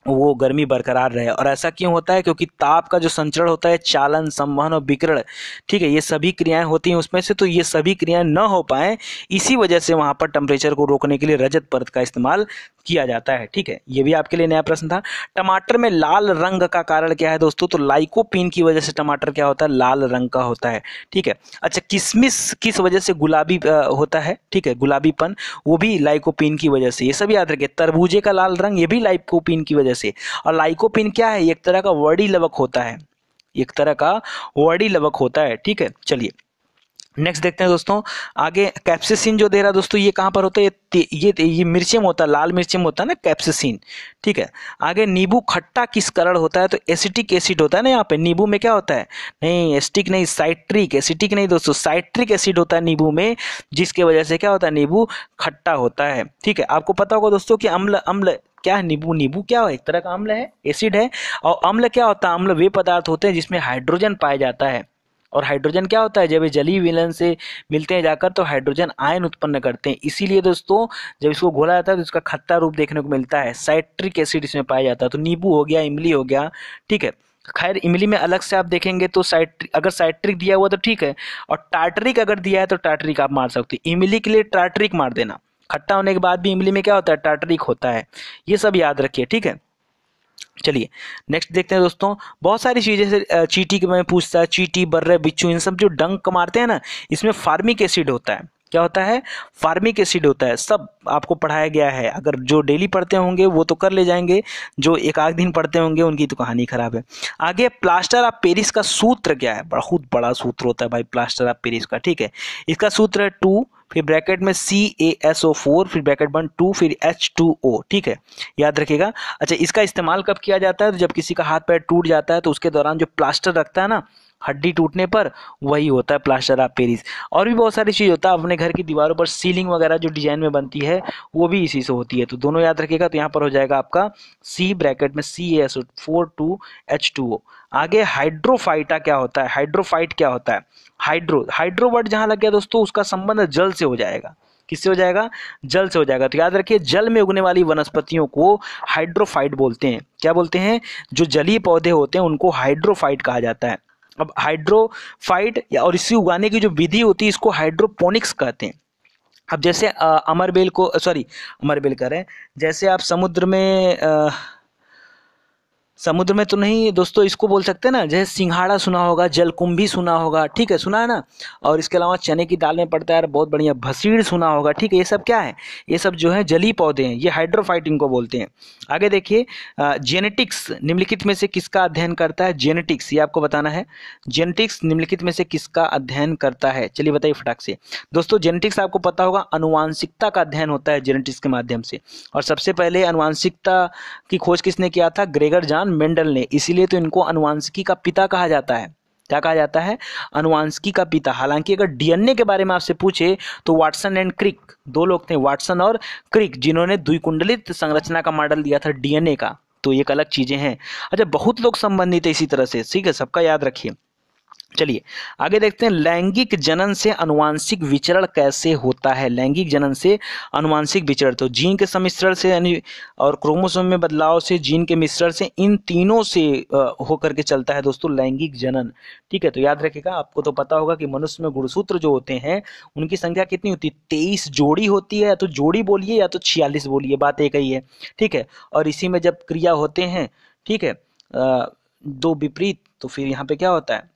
वो गर्मी बरकरार रहे। और ऐसा क्यों होता है? क्योंकि ताप का जो संचरण होता है, चालन, संवहन और विकिरण, ठीक है, ये सभी क्रियाएं होती हैं उसमें से, तो ये सभी क्रियाएं न हो पाए, इसी वजह से वहां पर टेम्परेचर को रोकने के लिए रजत परत का इस्तेमाल किया जाता है। ठीक है, ये भी आपके लिए नया प्रश्न था। टमाटर में लाल रंग का कारण क्या है दोस्तों? तो लाइकोपीन की वजह से टमाटर क्या होता है? लाल रंग का होता है। ठीक है, अच्छा, किशमिश किस वजह से गुलाबी होता है? ठीक है, गुलाबीपन, वो भी लाइकोपीन की वजह से। ये सब याद रखिए। तरबूजे का लाल रंग, ये भी लाइकोपीन की वजह से। और लाइकोपीन क्या है? एक तरह का वर्डी लवक होता है, एक तरह का वर्डी लवक होता है। ठीक है, चलिए नेक्स्ट देखते हैं दोस्तों। आगे कैप्सिसिन जो दे रहा है दोस्तों, ये कहाँ पर होता है? ये मिर्ची में होता है, लाल मिर्ची में होता है ना कैप्सिसिन। ठीक है, आगे, नींबू खट्टा किस कारण होता है? तो एसिटिक एसिड होता है ना यहाँ पे। नींबू में क्या होता है? नहीं, एसिटिक नहीं, साइट्रिक, एसिटिक नहीं दोस्तों, साइट्रिक एसिड होता है नींबू में, जिसके वजह से क्या होता है? नींबू खट्टा होता है। ठीक है, आपको पता होगा दोस्तों कि अम्ल, अम्ल क्या है? नींबू क्या है? एक तरह का अम्ल है, एसिड है। और अम्ल क्या होता है? अम्ल वे पदार्थ होते हैं जिसमें हाइड्रोजन पाया जाता है। और हाइड्रोजन क्या होता है? जब ये जलीय विलयन से मिलते हैं जाकर, तो हाइड्रोजन आयन उत्पन्न करते हैं। इसीलिए दोस्तों जब इसको घोला जाता है तो इसका खट्टा रूप देखने को मिलता है। साइट्रिक एसिड इसमें पाया जाता है। तो नींबू हो गया, इमली हो गया। ठीक है, खैर इमली में अलग से आप देखेंगे तो अगर साइट्रिक दिया हुआ तो ठीक है, और टार्टरिक अगर दिया है तो टार्टरिक आप मार सकते हैं। इमली के लिए टार्टरिक मार देना। खट्टा होने के बाद भी इमली में क्या होता है? टार्टरिक होता है। ये सब याद रखिए। ठीक है, चलिए नेक्स्ट देखते हैं दोस्तों। बहुत सारी चीजें से चींटी के में पूछता है, चींटी, बर्रे, बिच्छू, इन सब जो डंक मारते हैं ना, इसमें फार्मिक एसिड होता है। क्या होता है? फार्मिक एसिड होता है। सब आपको पढ़ाया गया है। अगर जो डेली पढ़ते होंगे वो तो कर ले जाएंगे, जो एक आध दिन पढ़ते होंगे उनकी तो कहानी खराब है। आगे, प्लास्टर ऑफ पेरिस का सूत्र क्या है? बहुत बड़ा सूत्र होता है भाई प्लास्टर ऑफ पेरिस का। ठीक है, इसका सूत्र है 2, फिर ब्रैकेट में CaSO4, फिर ब्रैकेट बंद 2, फिर H2O। ठीक है, याद रखिएगा। अच्छा, इसका इस्तेमाल कब किया जाता है? तो जब किसी का हाथ पैर टूट जाता है तो उसके दौरान जो प्लास्टर रखता है ना, हड्डी टूटने पर, वही होता है प्लास्टर ऑफ पेरिस। और भी बहुत सारी चीज़ होता है, अपने घर की दीवारों पर सीलिंग वगैरह जो डिजाइन में बनती है वो भी इसी से होती है। तो दोनों याद रखिएगा। तो यहाँ पर हो जाएगा आपका C, ब्रैकेट में CaSO4 2 H2O। आगे, हाइड्रोफाइटा क्या होता है? हाइड्रोफाइट क्या होता है? हाइड्रो वर्ड जहां लग गया दोस्तों, उसका संबंध जल से हो जाएगा। किससे हो जाएगा? जल से हो जाएगा। तो याद रखिए, जल में उगने वाली वनस्पतियों को हाइड्रोफाइट बोलते हैं। क्या बोलते हैं? जो जलीय पौधे होते हैं उनको हाइड्रोफाइट कहा जाता है। अब हाइड्रोफाइट या और इसे उगाने की जो विधि होती है, इसको हाइड्रोपोनिक्स कहते हैं। अब जैसे अमरबेल को, सॉरी अमरबेल कह रहे हैं, जैसे आप समुद्र में तो नहीं दोस्तों, इसको बोल सकते हैं ना, जैसे सिंघाड़ा सुना होगा, जलकुंभी सुना होगा। ठीक है, सुना है ना। और इसके अलावा चने की दाल में पड़ता है, बहुत बढ़िया, भसीड़ सुना होगा। ठीक है, ये सब क्या है? ये सब जो है जलीय पौधे हैं, ये हाइड्रोफाइट इनको बोलते हैं। आगे देखिए, जेनेटिक्स निम्नलिखित में से किसका अध्ययन करता है? जेनेटिक्स, ये आपको बताना है। जेनेटिक्स निम्नलिखित में से किसका अध्ययन करता है? चलिए बताइए फटाक से दोस्तों। जेनेटिक्स आपको पता होगा, अनुवांशिकता का अध्ययन होता है जेनेटिक्स के माध्यम से। और सबसे पहले अनुवांशिकता की खोज किसने किया था? ग्रेगर जॉन मेंडल ने। इसीलिए तो इनको अनुवांशिकी का पिता कहा जाता है। क्या कहा जाता है? अनुवांशिकी का पिता। हालांकि अगर डीएनए के बारे में आपसे पूछे तो वाटसन एंड क्रिक, दो लोग थे, वाटसन और क्रिक, जिन्होंने द्विकुंडलित संरचना का मॉडल दिया था डीएनए का। तो एक अलग चीजें हैं। अच्छा, बहुत लोग संबंधित है इसी तरह से। ठीक है, सबका याद रखिए। चलिए आगे देखते हैं, लैंगिक जनन से अनुवांशिक विचरण कैसे होता है? लैंगिक जनन से अनुवांशिक विचरण, तो जीन के सम्मिश्रण से यानी और क्रोमोसोम में बदलाव से, जीन के मिश्रण से, इन तीनों से होकर के चलता है दोस्तों लैंगिक जनन। ठीक है, तो याद रखिएगा। आपको तो पता होगा कि मनुष्य में गुणसूत्र जो होते हैं उनकी संख्या कितनी होती है? 23 जोड़ी होती है। या तो जोड़ी बोलिए या तो 46 बोलिए, बात एक ही है। ठीक है, और इसी में जब क्रिया होते हैं, ठीक है, दो विपरीत, तो फिर यहाँ पे क्या होता है?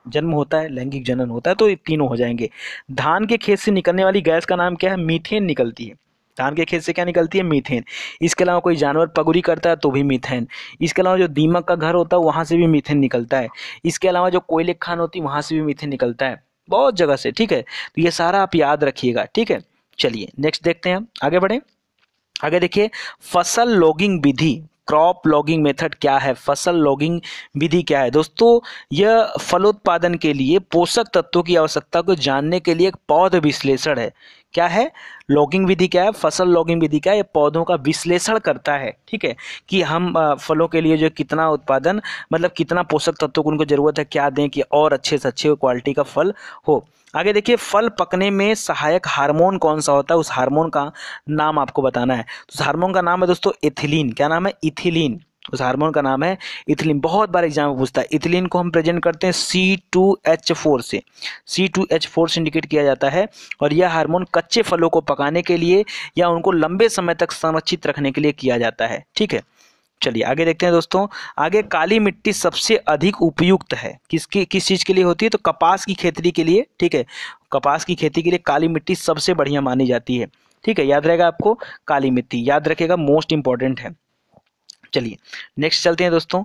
जन्म होता है, लैंगिक जनन होता है, तो ये तीनों हो जाएंगे। धान के खेत से निकलने वाली गैस का नाम क्या है? मीथेन निकलती है। धान के खेत से क्या निकलती है? मीथेन। इसके अलावा कोई जानवर पगुरी करता है तो भी मीथेन। इसके अलावा जो दीमक का घर होता है वहां से भी मीथेन निकलता है। इसके अलावा जो कोयले खान होती है वहां से भी मीथेन निकलता है, बहुत जगह से, ठीक है। तो ये सारा आप याद रखिएगा, ठीक है। चलिए नेक्स्ट देखते हैं, हम आगे बढ़े। आगे देखिए, फसल लॉगिंग विधि, क्रॉप लॉगिंग मेथड क्या है? फसल लॉगिंग विधि क्या है दोस्तों? यह फलोत्पादन के लिए पोषक तत्वों की आवश्यकता को जानने के लिए एक पौध विश्लेषण है। क्या है? लॉगिंग विधि क्या है? फसल लॉगिंग विधि क्या है? ये पौधों का विश्लेषण करता है, ठीक है, कि हम फलों के लिए जो कितना उत्पादन, मतलब कितना पोषक तत्वों को उनको जरूरत है, क्या दें कि और अच्छे से अच्छे क्वालिटी का फल हो। आगे देखिए, फल पकने में सहायक हार्मोन कौन सा होता है? उस हार्मोन का नाम आपको बताना है। तो उस हार्मोन का नाम है दोस्तों इथिलीन। क्या नाम है? इथिलीन। उस हार्मोन का नाम है इथिलीन। बहुत बार एग्जाम में पूछता है। इथिलीन को हम प्रेजेंट करते हैं C2H4 से। C2H4 से इंडिकेट किया जाता है। और यह हार्मोन कच्चे फलों को पकाने के लिए या उनको लंबे समय तक संरक्षित रखने के लिए किया जाता है, ठीक है। चलिए आगे देखते हैं दोस्तों। आगे, काली मिट्टी सबसे अधिक उपयुक्त है किसकी, किस चीज के लिए होती है? तो कपास की खेती के लिए, ठीक है। कपास की खेती के लिए काली मिट्टी सबसे बढ़िया मानी जाती है, ठीक है। याद रहेगा आपको, काली मिट्टी याद रखेगा, मोस्ट इंपॉर्टेंट है। चलिए नेक्स्ट चलते हैं दोस्तों।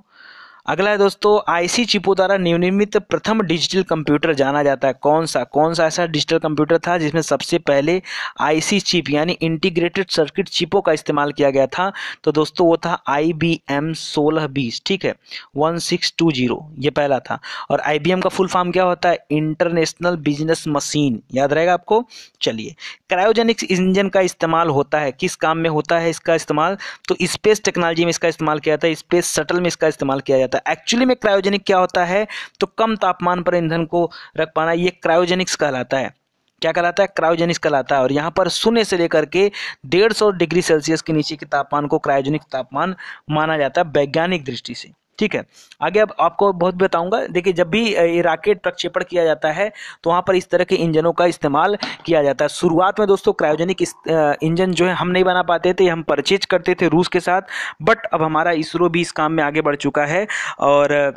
अगला है दोस्तों, आईसी चिपों द्वारा निर्मित प्रथम डिजिटल कंप्यूटर जाना जाता है। कौन सा ऐसा डिजिटल कंप्यूटर था जिसमें सबसे पहले आईसी चिप यानी इंटीग्रेटेड सर्किट चिपों का इस्तेमाल किया गया था? तो दोस्तों वो था IBM 1620, ठीक है, 1620, ये पहला था। और IBM का फुल फॉर्म क्या होता है? इंटरनेशनल बिजनेस मशीन, याद रहेगा आपको। चलिए, क्रायोजेनिक्स इंजन का इस्तेमाल होता है, किस काम में होता है इसका इस्तेमाल? तो स्पेस टेक्नोलॉजी में इसका इस्तेमाल किया जाता है, स्पेस शटल में इसका इस्तेमाल किया जाता है। एक्चुअली में क्रायोजेनिक क्या होता है? तो कम तापमान पर ईंधन को रख पाना, ये क्रायोजेनिक्स कहलाता है। क्या कहलाता है? क्रायोजेनिक्स कहलाता है। और यहाँ पर 0 से लेकर के 150 डिग्री सेल्सियस के नीचे के तापमान को क्रायोजेनिक तापमान माना जाता है वैज्ञानिक दृष्टि से, ठीक है। आगे अब आपको बहुत बताऊंगा। देखिए, जब भी ये रॉकेट प्रक्षेपण किया जाता है तो वहाँ पर इस तरह के इंजनों का इस्तेमाल किया जाता है। शुरुआत में दोस्तों क्रायोजेनिक इंजन जो है हम नहीं बना पाते थे, हम परचेज करते थे रूस के साथ, बट अब हमारा इसरो भी इस काम में आगे बढ़ चुका है और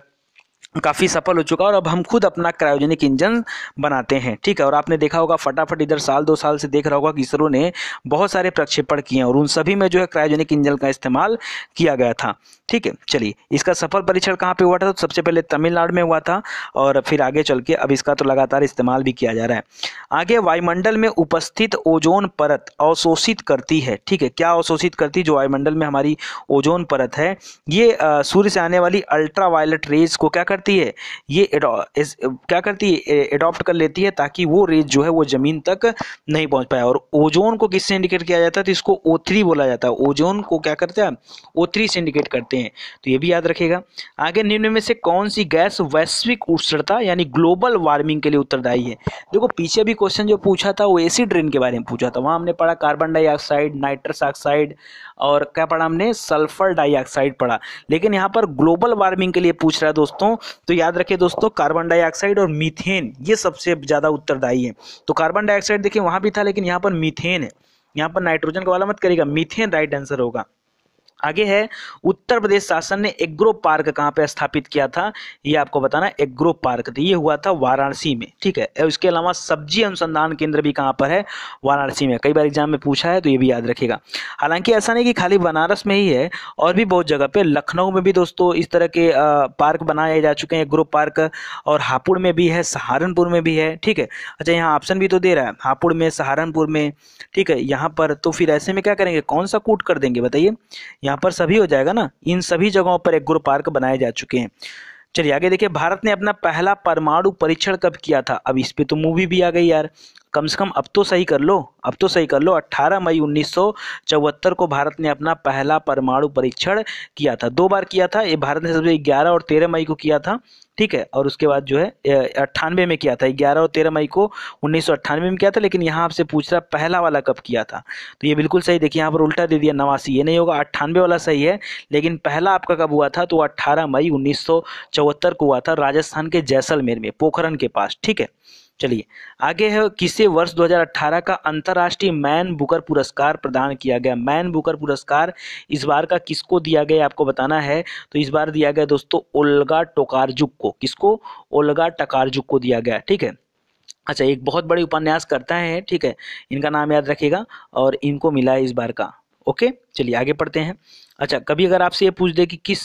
काफ़ी सफल हो चुका है। और अब हम खुद अपना क्रायोजेनिक इंजन बनाते हैं, ठीक है। और आपने देखा होगा फटाफट इधर साल 2 साल से देख रहा होगा कि इसरो ने बहुत सारे प्रक्षेपण किए हैं और उन सभी में जो है क्रायोजेनिक इंजन का इस्तेमाल किया गया था, ठीक है। चलिए, इसका सफल परीक्षण कहाँ पे हुआ था? तो सबसे पहले तमिलनाडु में हुआ था और फिर आगे चल के अब इसका तो लगातार इस्तेमाल भी किया जा रहा है। आगे, वायुमंडल में उपस्थित ओजोन परत अवशोषित करती है, ठीक है। क्या अवशोषित करती है? जो वायुमंडल में हमारी ओजोन परत है, ये सूर्य से आने वाली अल्ट्रा वायलेट रेज को क्या करती है? ये क्या करती है? एडॉप्ट कर लेती है, ताकि वो रेज जो है वो जमीन तक नहीं पहुंच पाए। और ओजोन को किससे इंडिकेट किया जाता है? तो इसको O3 बोला जाता है। ओजोन को क्या करते हैं? O3 से इंडिकेट करते हैं, तो ये भी याद रखिएगा। आगे, निम्न में से कौन सी गैस वैश्विक उष्णता यानी ग्लोबल वार्मिंग के लिए उत्तरदायी है? देखो, पीछे भी क्वेश्चन जो पूछा था वो एसिड रेन के बारे में पूछा था। वहां हमने पढ़ा कार्बन डाइऑक्साइड, नाइट्रस ऑक्साइड और क्या पढ़ा हमने? सल्फर डाइऑक्साइड पढ़ा। लेकिन यहाँ पर ग्लोबल वार्मिंग के लिए पूछ रहा है दोस्तों, तो याद रखिए दोस्तों, कार्बन डाइऑक्साइड और मीथेन ये सबसे ज्यादा उत्तरदायी है। तो कार्बन डाइऑक्साइड देखिए वहां भी था, लेकिन यहाँ पर मीथेन है। यहाँ पर नाइट्रोजन का वाला मत करिएगा, मीथेन राइट आंसर होगा। आगे है, उत्तर प्रदेश शासन ने एग्रो पार्क कहाँ पे स्थापित किया था? ये आपको बताना है। एग्रो पार्क तो ये हुआ था वाराणसी में, ठीक है। और इसके अलावा सब्जी अनुसंधान केंद्र भी कहाँ पर है? वाराणसी में। कई बार एग्जाम में पूछा है तो ये भी याद रखिएगा। हालांकि ऐसा नहीं कि खाली बनारस में ही है, और भी बहुत जगह पे, लखनऊ में भी दोस्तों इस तरह के पार्क बनाए जा चुके हैं, एग्रो पार्क। और हापुड़ में भी है, सहारनपुर में भी है, ठीक है। अच्छा, यहाँ ऑप्शन भी तो दे रहा है, हापुड़ में, सहारनपुर में, ठीक है। यहाँ पर तो फिर ऐसे में क्या करेंगे? कौन सा कूट कर देंगे बताइए? यहाँ पर सभी हो जाएगा ना। इन सभी जगहों पर एग्रो पार्क बनाए जा चुके हैं। चलिए आगे देखिए, भारत ने अपना पहला परमाणु परीक्षण कब किया था? अब इस पे तो मूवी भी आ गई यार, कम से कम अब तो सही कर लो, अब तो सही कर लो। 18 मई 1974 को भारत ने अपना पहला परमाणु परीक्षण किया था। 2 बार किया था ये भारत ने, सबसे 11 और 13 मई को किया था, ठीक है। और उसके बाद जो है 98 में किया था, 11 और 13 मई को 1998 में किया था। लेकिन यहाँ आपसे पूछ रहा पहला वाला कब किया था, तो ये बिल्कुल सही। देखिए यहाँ पर उल्टा दे दिया, 89, ये नहीं होगा, 98 वाला सही है। लेकिन पहला आपका कब हुआ था? तो 18 मई 1974 को हुआ था, राजस्थान के जैसलमेर में, पोखरन के पास, ठीक है। चलिए आगे है, किसे वर्ष 2018 का अंतर्राष्ट्रीय मैन बुकर पुरस्कार प्रदान किया गया। मैन बुकर पुरस्कार इस बार का किसको दिया गया आपको बताना है। तो इस बार दिया गया दोस्तों ओल्गा टोकार्जुक को। किसको? ओल्गा टोकार्जुक को दिया गया, ठीक है। अच्छा, एक बहुत बड़े उपन्यासकर्ता हैं, ठीक है, इनका नाम याद रखिएगा और इनको मिला है इस बार का। ओके, चलिए आगे पढ़ते हैं। अच्छा, कभी अगर आपसे ये पूछ दे कि किस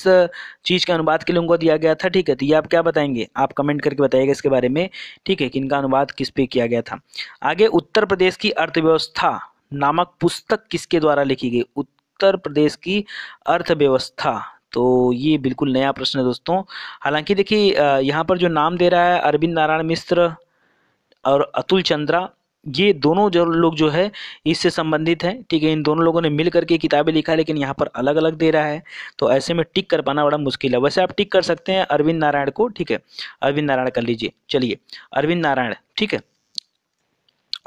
चीज़ के अनुवाद के लिए उनको दिया गया था, ठीक है, तो ये आप क्या बताएंगे? आप कमेंट करके बताइएगा इसके बारे में, ठीक है, कि इनका अनुवाद किस पे किया गया था। आगे, उत्तर प्रदेश की अर्थव्यवस्था नामक पुस्तक किसके द्वारा लिखी गई? उत्तर प्रदेश की अर्थव्यवस्था, तो ये बिल्कुल नया प्रश्न है दोस्तों। हालांकि देखिए यहाँ पर जो नाम दे रहा है अरविंद नारायण मिश्र और अतुल चंद्रा, ये दोनों जो लोग जो है इससे संबंधित हैं, ठीक है। इन दोनों लोगों ने मिल करके किताबें लिखा है, लेकिन यहाँ पर अलग अलग दे रहा है, तो ऐसे में टिक कर पाना बड़ा मुश्किल है। वैसे आप टिक कर सकते हैं अरविंद नारायण को, ठीक है, अरविंद नारायण कर लीजिए। चलिए, अरविंद नारायण, ठीक है।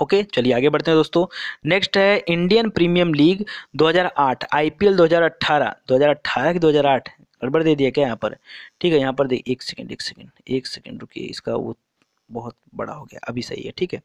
ओके, चलिए आगे बढ़ते हैं दोस्तों। नेक्स्ट है इंडियन प्रीमियम लीग 2008, आईपीएल 2018 की 2008 गड़बड़ दे दिया क्या यहाँ पर? ठीक है, यहाँ पर देखिए, एक सेकंड रुकिए, इसका वो बहुत बड़ा हो गया, अभी सही है, ठीक है।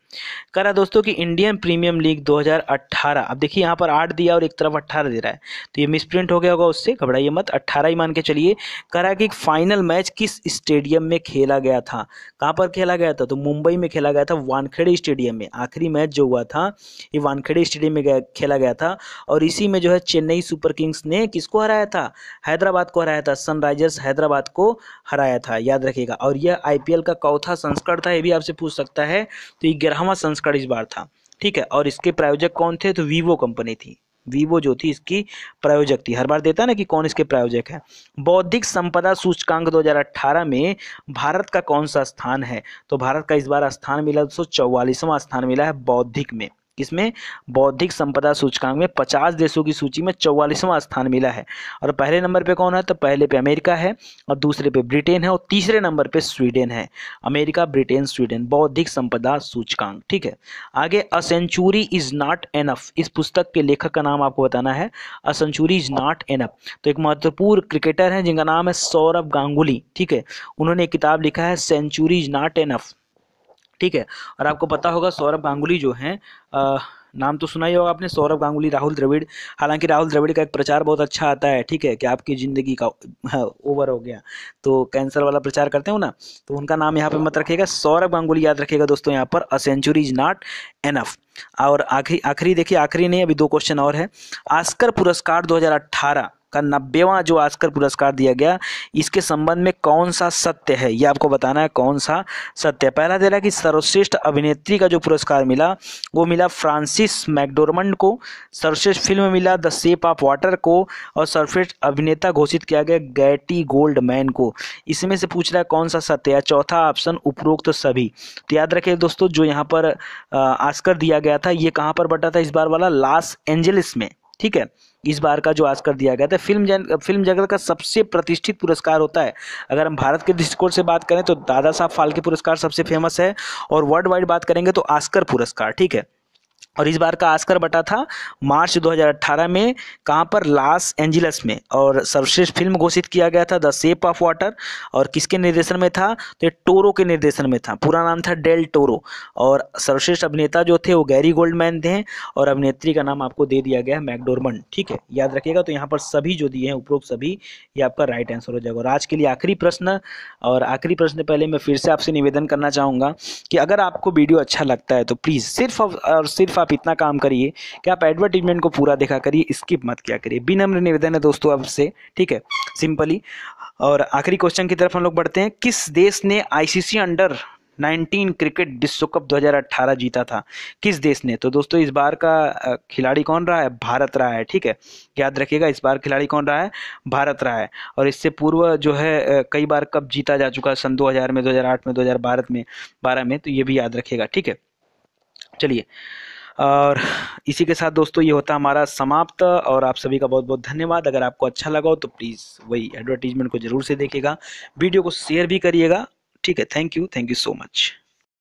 करा दोस्तों कि इंडियन प्रीमियम लीग 2018, अब देखिए यहाँ पर 8 दिया और एक तरफ 18 दे रहा है, तो ये मिसप्रिंट हो गया होगा, उससे घबराइए मत, 18 ही मान के चलिए। करा कि फाइनल मैच किस स्टेडियम में खेला गया था? कहाँ पर खेला गया था? तो मुंबई में खेला गया था, वानखेड़े स्टेडियम में। आखिरी मैच जो हुआ था ये वानखेड़े स्टेडियम में खेला गया था, और इसी में जो है चेन्नई सुपर किंग्स ने किसको हराया था? हैदराबाद को हराया था, सनराइजर्स हैदराबाद को हराया था, याद रखिएगा। और यह आईपीएल का चौथा संस्करण था, ये भी आपसे पूछ सकता है, तो 11वां संस्करण इस बार था, ठीक है। और इसके प्रायोजक कौन थे? तो वीवो कंपनी थी, वीवो जो थी इसकी प्रायोजक थी। हर बार देता है ना कि कौन इसके प्रायोजक है। बौद्धिक संपदा सूचकांक 2018 में भारत का कौन सा स्थान है? तो भारत का इस बार स्थान मिला 244वां स्थान मिला है बौद्धिक में। किसमें? बौद्धिक संपदा सूचकांक में 50 देशों की सूची में 44वां स्थान मिला है। और पहले नंबर पे कौन है? तो पहले पे अमेरिका है, और दूसरे पे ब्रिटेन है, और तीसरे नंबर पे स्वीडन है। अमेरिका, ब्रिटेन, स्वीडन, बौद्धिक संपदा सूचकांक, ठीक है। आगे, a century is not enough, इस पुस्तक के लेखक का नाम आपको बताना है। A century is not enough, तो एक महत्वपूर्ण क्रिकेटर है जिनका नाम है सौरभ गांगुली, ठीक है। उन्होंने एक किताब लिखा है सेंचुरी इज नॉट एनफ, ठीक है। और आपको पता होगा सौरभ गांगुली जो हैं, नाम तो सुना ही होगा आपने, सौरभ गांगुली, राहुल द्रविड़। हालांकि राहुल द्रविड़ का एक प्रचार बहुत अच्छा आता है, ठीक है, कि आपकी ज़िंदगी का ओवर हो गया, तो कैंसर वाला प्रचार करते हो ना, तो उनका नाम यहाँ पे मत रखिएगा, सौरभ गांगुली याद रखिएगा दोस्तों यहाँ पर। A century is not enough. और आखिरी देखिए, आखिरी नहीं, अभी 2 क्वेश्चन और है। ऑस्कर पुरस्कार 2018 का 90वां जो ऑस्कर पुरस्कार दिया गया, इसके संबंध में कौन सा सत्य है, ये आपको बताना है, कौन सा सत्य है। पहला दे रहा है कि सर्वश्रेष्ठ अभिनेत्री का जो पुरस्कार मिला वो मिला फ्रांसिस मैकडोरमंड को, सर्वश्रेष्ठ फिल्म मिला द शेप ऑफ वाटर को, और सर्वश्रेष्ठ अभिनेता घोषित किया गया गैटी गोल्डमैन को। इसमें से पूछ रहा है कौन सा सत्य है? चौथा ऑप्शन उपरोक्त सभी। तो याद रखिए दोस्तों, जो यहाँ पर ऑस्कर दिया गया था ये कहाँ पर बटा था इस बार वाला? लॉस एंजलिस में, ठीक है। इस बार का जो ऑस्कर दिया गया था, फिल्म जगत का सबसे प्रतिष्ठित पुरस्कार होता है। अगर हम भारत के दृष्टिकोण से बात करें तो दादा साहब फाल्के पुरस्कार सबसे फेमस है, और वर्ल्ड वाइड बात करेंगे तो ऑस्कर पुरस्कार, ठीक है। और इस बार का ऑस्कर बटा था मार्च 2018 में, कहाँ पर? लॉस एंजलिस में। और सर्वश्रेष्ठ फिल्म घोषित किया गया था द शेप ऑफ वाटर, और किसके निर्देशन में था? तो टोरो के निर्देशन में था, पूरा नाम था डेल टोरो। और सर्वश्रेष्ठ अभिनेता जो थे वो गैरी गोल्डमैन थे, और अभिनेत्री का नाम आपको दे दिया गया है मैकडोरमंड, ठीक है, याद रखिएगा। तो यहाँ पर सभी जो दिए हैं उपरोक्त सभी, ये आपका राइट आंसर हो जाएगा। और आज के लिए आखिरी प्रश्न, और आखिरी प्रश्न पहले मैं फिर से आपसे निवेदन करना चाहूँगा कि अगर आपको वीडियो अच्छा लगता है तो प्लीज़ सिर्फ और सिर्फ आप इतना काम करिए कि आप एडवर्टीजमेंट को पूरा देखा करिए, स्किप मत किया करिए। विनम्र निवेदन है दोस्तों आपसे, ठीक है, सिंपली। और आखिरी क्वेश्चन की तरफ हम लोग बढ़ते हैं। किस देश ने आईसीसी अंडर 19 क्रिकेट विश्व कप 2018 जीता था? किस देश ने? तो दोस्तों इस बार का खिलाड़ी कौन रहा है? भारत रहा है, ठीक है, याद रखिएगा, इस बार खिलाड़ी कौन रहा है? भारत रहा है। और इससे पूर्व जो है कई बार कप जीता जा चुका है, सन 2000 में, 2008 में, 2012 में, तो ये भी याद रखिएगा, ठीक है। चलिए, और इसी के साथ दोस्तों ये होता हमारा समाप्त, और आप सभी का बहुत बहुत धन्यवाद। अगर आपको अच्छा लगा हो तो प्लीज़ वही एडवर्टीजमेंट को जरूर से देखिएगा, वीडियो को शेयर भी करिएगा, ठीक है। Thank you so much.